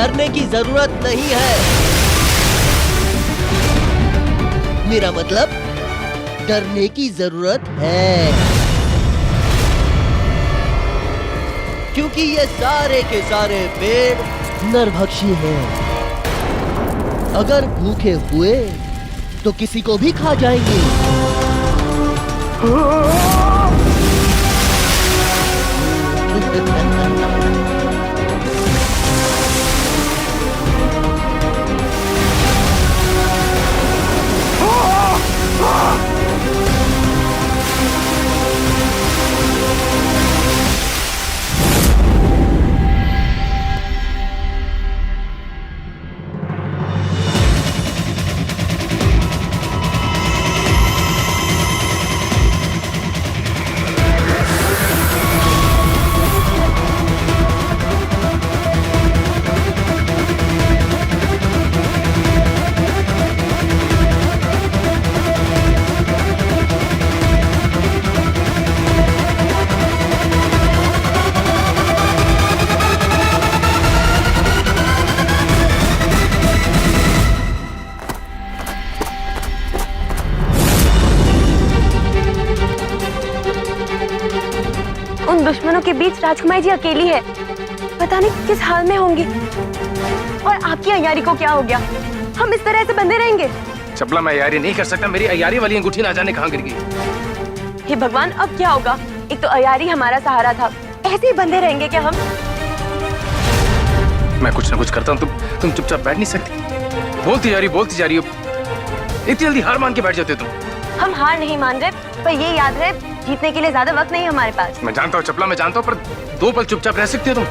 डरने की जरूरत नहीं है। मेरा मतलब डरने की जरूरत है, क्योंकि ये सारे के सारे पेड़ नरभक्षी हैं। अगर भूखे हुए तो किसी को भी खा जाएंगे। दुश्मनों के बीच राजकुमारी जी अकेली है, पता नहीं किस हाल में होंगी। और आपकी अयारी को क्या हो गया? हम इस तरह से बंधे रहेंगे? चपला, मैं अयारी नहीं कर सकता। मेरी अयारी वाली अंगूठी ना जाने कहाँ गिर गई। हे भगवान, अब क्या होगा? एक तो अयारी हमारा सहारा था, ऐसे ही बंधे रहेंगे क्या हम? मैं कुछ ना कुछ करता हूँ, तुम चुपचाप बैठ नहीं सकती? बोलती जा रही हो। इतनी जल्दी हार मान के बैठ जाते हो तुम। हम हार नहीं मान रहे, पर ये याद रहे जीतने के लिए ज्यादा वक्त नहीं है हमारे पास। मैं जानता हूँ चपला, मैं जानता हूँ, पर 2 पल चुपचाप रह सकती हो तुम?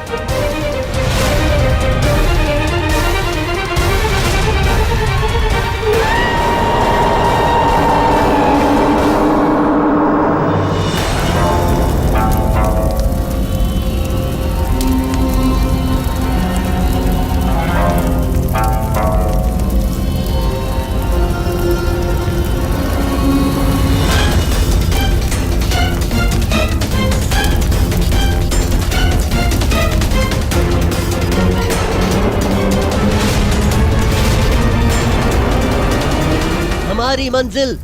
हमारी मंजिल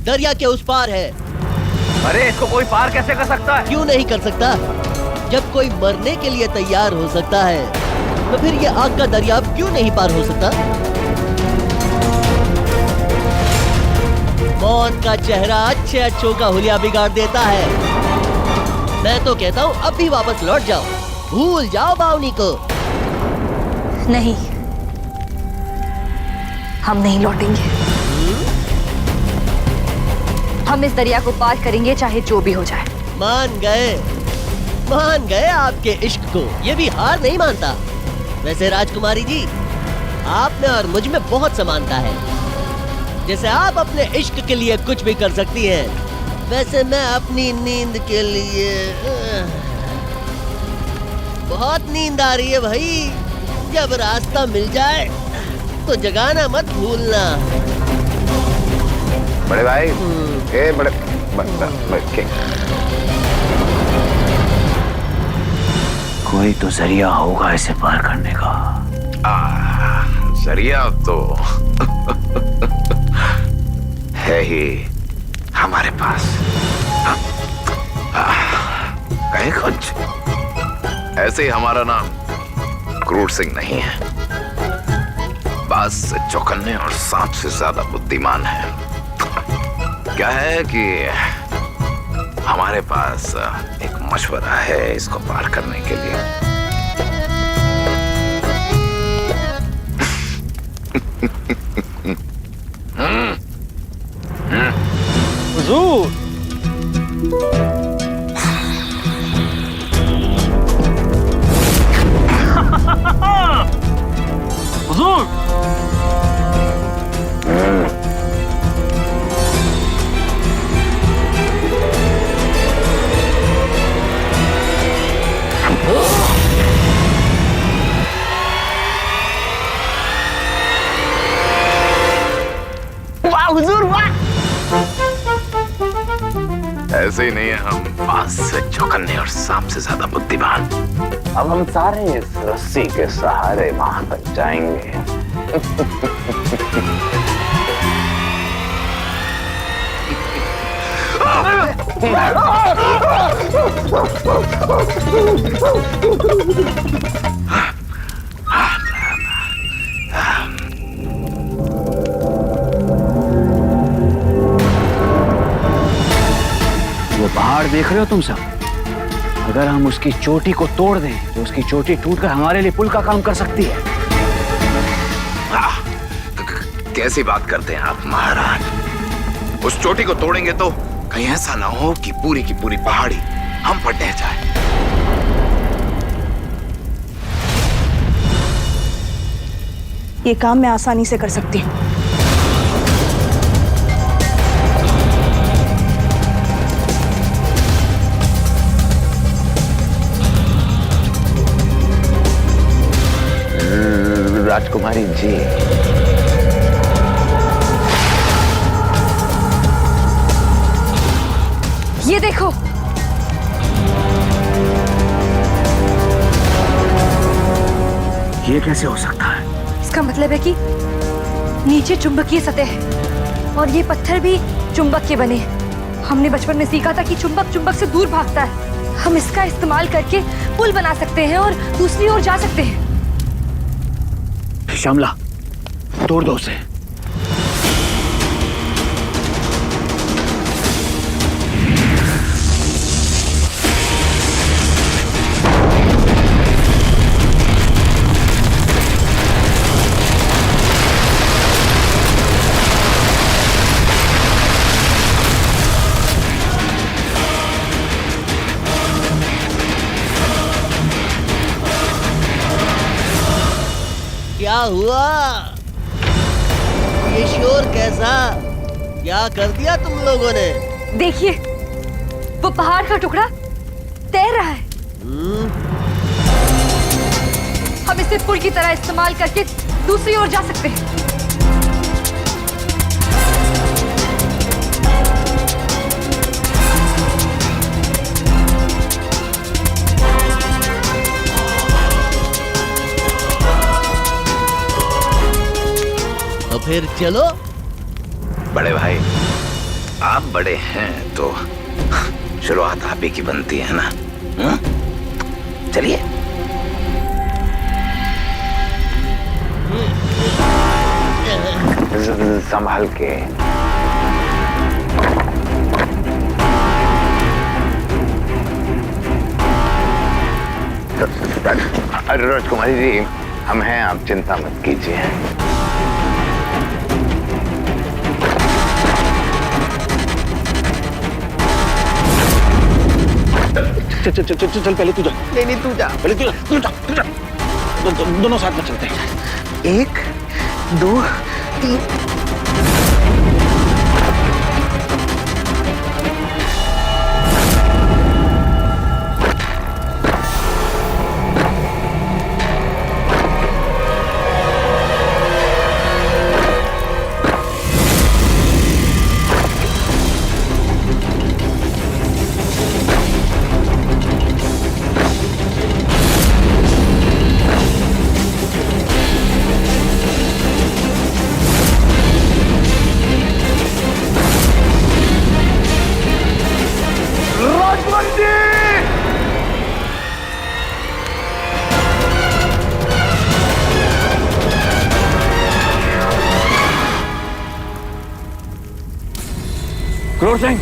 दरिया के उस पार है। अरे इसको कोई पार कैसे कर सकता है? क्यों नहीं कर सकता? जब कोई मरने के लिए तैयार हो सकता है तो फिर ये आग का दरिया क्यों नहीं पार हो सकता? मौत का चेहरा अच्छे अच्छों का हुलिया बिगाड़ देता है। मैं तो कहता हूँ अब भी वापस लौट जाओ, भूल जाओ बावनी को। नहीं, हम नहीं लौटेंगे। हम इस दरिया को पार करेंगे चाहे जो भी हो जाए। मान गए आपके इश्क को, ये भी हार नहीं मानता। वैसे राजकुमारी जी, आप में और मुझ में बहुत समानता है। जैसे आप अपने इश्क के लिए कुछ भी कर सकती हैं, वैसे मैं अपनी नींद के लिए बहुत नींद आ रही है भाई। जब रास्ता मिल जाए तो जगाना मत भूलना। बड़े भाई, बड़े कोई तो जरिया होगा इसे पार करने का। जरिया तो है ही हमारे पास। कहीं कुछ ऐसे ही हमारा नाम क्रूर सिंह नहीं है, बाज से चौकन्ने और सांप से ज्यादा बुद्धिमान है। क्या है कि हमारे पास एक मशवरा है इसको पार करने के लिए। हुजूर, हुजूर, ऐसे ही नहीं है हम, बाज से चौकन्ने और सांप से ज्यादा बुद्धिमान। अब हम सारे इस रस्सी के सहारे वहां तक जाएंगे। वो पहाड़ देख रहे हो तुम सब? अगर हम उसकी चोटी को तोड़ दें तो उसकी चोटी टूटकर हमारे लिए पुल का काम कर सकती है। कैसी बात करते हैं आप महाराज? उस चोटी को तोड़ेंगे तो कहीं ऐसा ना हो कि पूरी की पूरी पहाड़ी हम पर ढह जाए। ये काम मैं आसानी से कर सकती हूँ। राजकुमारी जी, ये देखो, ये कैसे हो सकता है? इसका मतलब है कि नीचे चुंबकीय सतह है और ये पत्थर भी चुंबक के बने हैं। हमने बचपन में सीखा था कि चुंबक चुंबक से दूर भागता है। हम इसका इस्तेमाल करके पुल बना सकते हैं और दूसरी ओर जा सकते हैं। श्यामला, तोड़ दो उसे। क्या हुआ? ये शोर कैसा? क्या कर दिया तुम लोगों ने? देखिए, वो पहाड़ का टुकड़ा तैर रहा है। हम इसे पुल की तरह इस्तेमाल करके दूसरी ओर जा सकते हैं। तो फिर चलो। बड़े भाई, आप बड़े हैं तो शुरुआत आप ही की बनती है ना? चलिए। संभाल के। अरे राजकुमारी जी, हम हैं, आप चिंता मत कीजिए। चल चल चल चल, पहले तू जा। नहीं तू जा। पहले तू जा। दोनों साथ में चलते हैं। 1 2 3। क्रूर सिंह,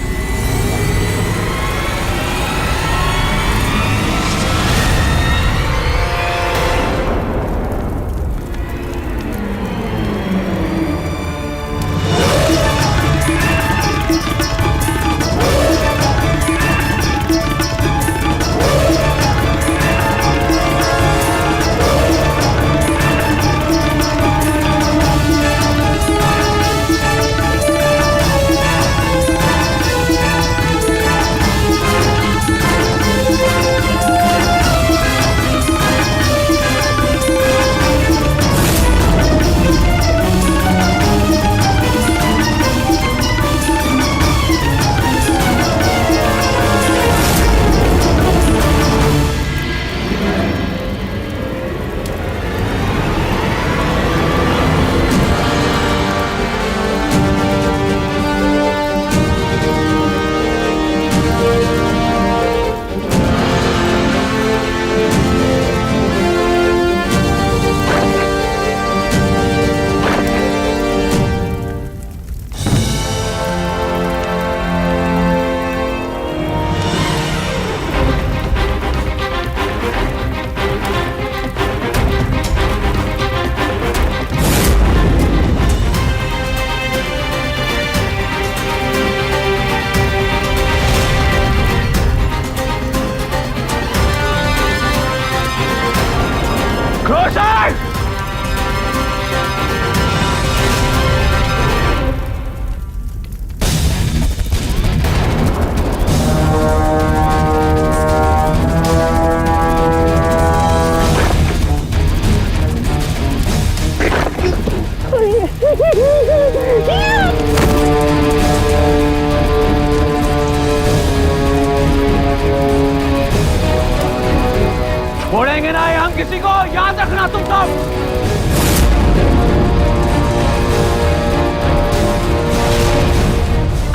छोड़ेंगे ना ये हम किसी को, याद रखना तुम सब।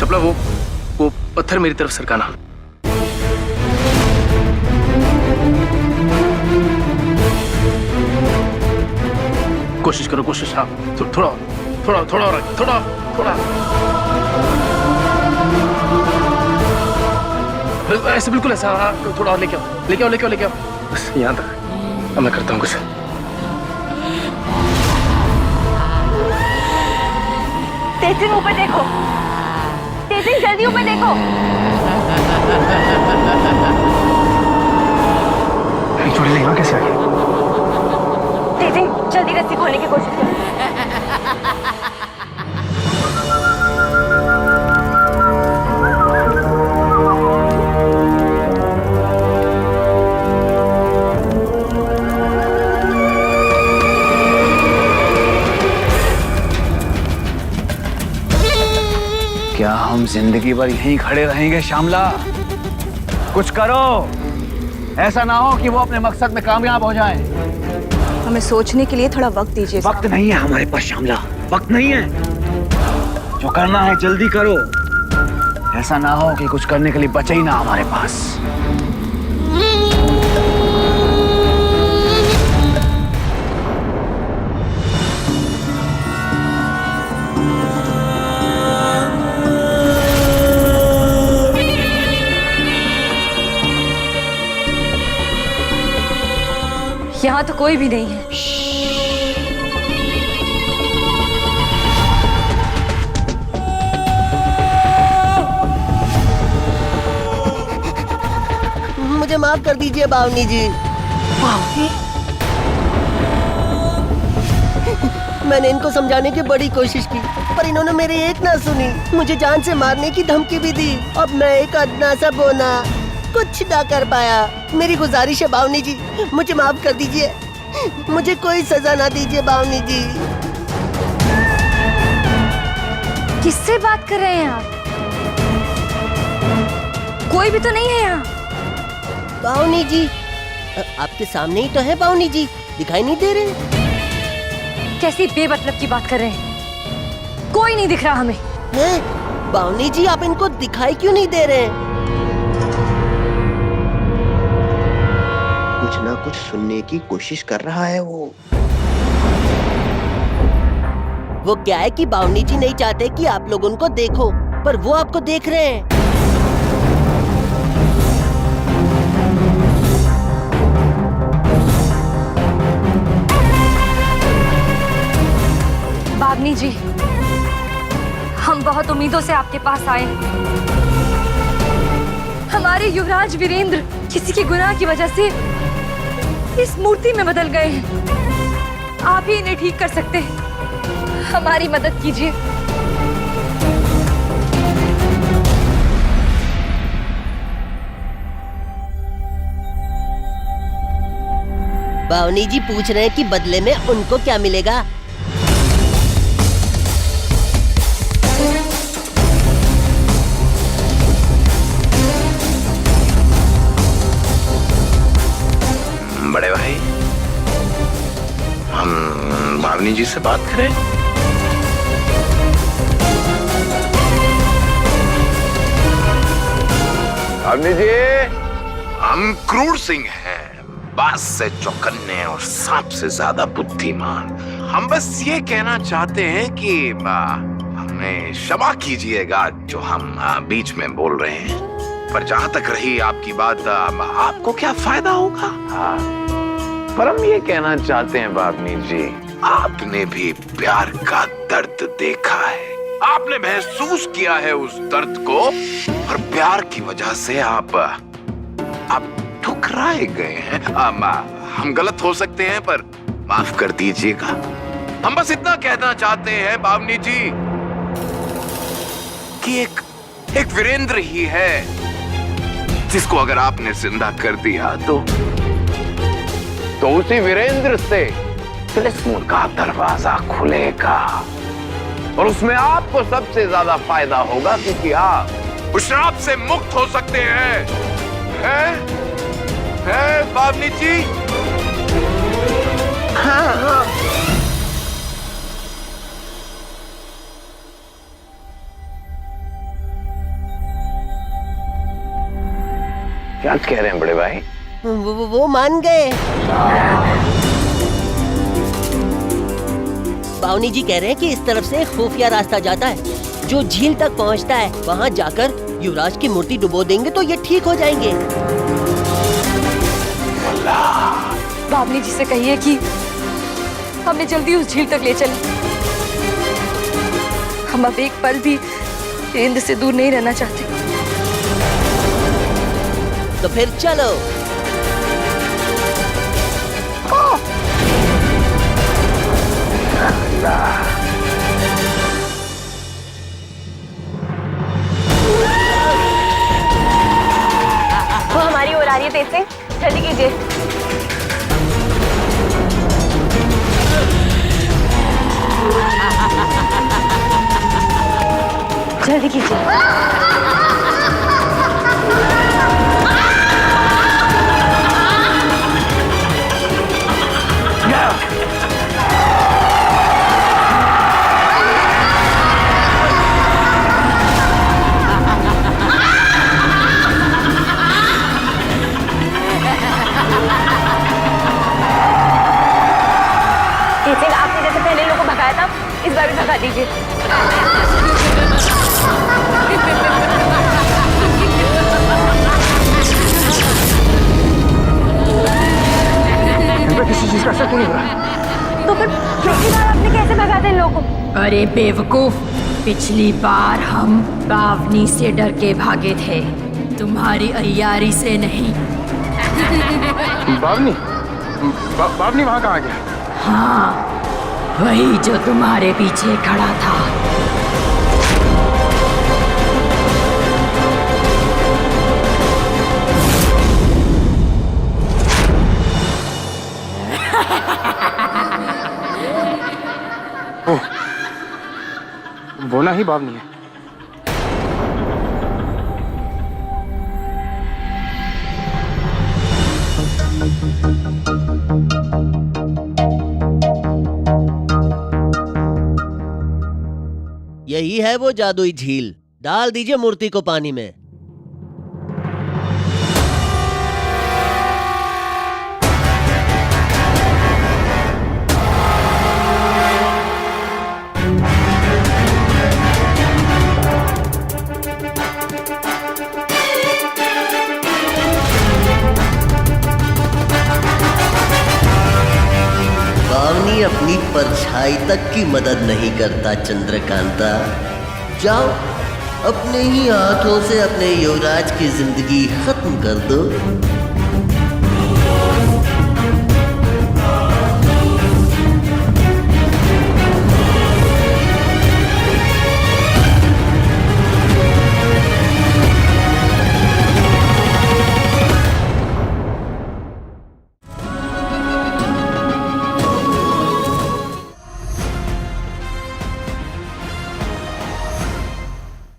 चपला, वो पत्थर मेरी तरफ सरकाना। कोशिश करो, कोशिश। हाँ, थोड़ा थोड़ा थोड़ा और थोड़ा थोड़ा ऐसे, बिल्कुल ऐसा। हाँ, थोड़ा और लेके आओ, लेके आओ, लेके आओ, लेके आओ, बस यहाँ तक। अब मैं करता हूँ कुछ। तेजिन ऊपर देखो, तेजिन जल्दी ऊपर देखो। थोड़ी यहाँ कैसे आ गई? तेजिन जल्दी रस्सी खोलने की कोशिश करो। क्या हम जिंदगी भर यहीं खड़े रहेंगे श्यामला? कुछ करो, ऐसा ना हो कि वो अपने मकसद में कामयाब हो जाएं। हमें सोचने के लिए थोड़ा वक्त दीजिए। वक्त नहीं है हमारे पास श्यामला, वक्त नहीं है। जो करना है जल्दी करो, ऐसा ना हो कि कुछ करने के लिए बचे ही ना हमारे पास। यहाँ तो कोई भी नहीं है। मुझे माफ कर दीजिए बावनी जी। मैंने इनको समझाने की बड़ी कोशिश की, पर इन्होंने मेरी एक ना सुनी। मुझे जान से मारने की धमकी भी दी। अब मैं एक अदना सा बोना कुछ ना कर पाया। मेरी गुजारिश है बावनी जी, मुझे माफ कर दीजिए। मुझे कोई सजा ना दीजिए बावनी जी। किससे बात कर रहे हैं आप? कोई भी तो नहीं है यहाँ। बावनी जी, आपके सामने ही तो है बावनी जी, दिखाई नहीं दे रहे? कैसी बेमतलब की बात कर रहे हैं? कोई नहीं दिख रहा हमें। हैं? बावनी जी, आप इनको दिखाई क्यों नहीं दे रहे? कुछ ना कुछ सुनने की कोशिश कर रहा है वो। वो क्या है कि बावनी जी नहीं चाहते कि आप लोग उनको देखो, पर वो आपको देख रहे हैं। बावनी जी, हम बहुत उम्मीदों से आपके पास आए। हमारे युवराज वीरेंद्र किसी के गुनाह की वजह से इस मूर्ति में बदल गए हैं। आप ही इन्हें ठीक कर सकते हैं। हमारी मदद कीजिए। बावनी जी पूछ रहे हैं कि बदले में उनको क्या मिलेगा। बड़े भाई, हम भावनी जी से बात करें? भावनी जी, हम क्रूर सिंह हैं, बात से चौकन्ने और सांप से ज्यादा बुद्धिमान। हम बस ये कहना चाहते हैं कि हमें क्षमा कीजिएगा जो हम बीच में बोल रहे हैं, पर जहां तक रही आपकी बात, आपको क्या फायदा होगा? पर हम ये कहना चाहते हैं भावनी जी, आपने भी प्यार का दर्द देखा है, आपने महसूस किया है उस दर्द को, और प्यार की वजह से आप ठुकराए गए हैं। हम गलत हो सकते हैं, पर माफ कर दीजिएगा। हम बस इतना कहना चाहते हैं भावनी जी कि एक वीरेंद्र ही है जिसको अगर आपने जिंदा कर दिया तो उसी वीरेंद्र से तिलिस्म का दरवाजा खुलेगा। और उसमें आपको सबसे ज्यादा फायदा होगा क्योंकि आप उस श्राप से मुक्त हो सकते हैं। हैं बावनी जी? हाँ। क्या कह रहे हैं बड़े भाई? वो मान गए। बावनी जी कह रहे हैं कि इस तरफ से खुफिया रास्ता जाता है जो झील तक पहुंचता है। वहां जाकर युवराज की मूर्ति डुबो देंगे तो ये ठीक हो जाएंगे। बावनी जी से कहिए कि हमें जल्दी उस झील तक ले चले। हम अब एक पल भी इंद्र से दूर नहीं रहना चाहते। तो फिर चलो। वो हमारी ओर आ रही है तेज सिंह, जल्दी कीजिए। जल्दी कीजिए। आपने जैसे पहले लोगों को भगाया था, इस बार भी भगा दीजिए। किसी चीज का शक नहीं हो रहा। तो फिर पिछली बार आपने कैसे भगा दिया इन लोगों को? अरे बेवकूफ, पिछली बार हम बावनी से डर के भागे थे, तुम्हारी अय्यारी से नहीं। बावनी? बावनी वहां कहाँ गया? हाँ, वही जो तुम्हारे पीछे खड़ा था। वो ना ही बावनी है। यही है वो जादुई झील। डाल दीजिए मूर्ति को पानी में। बावनी अपनी परछाई तक की मदद नहीं करता चंद्रकांता। जाओ, अपने ही हाथों से अपने युवराज की जिंदगी खत्म कर दो।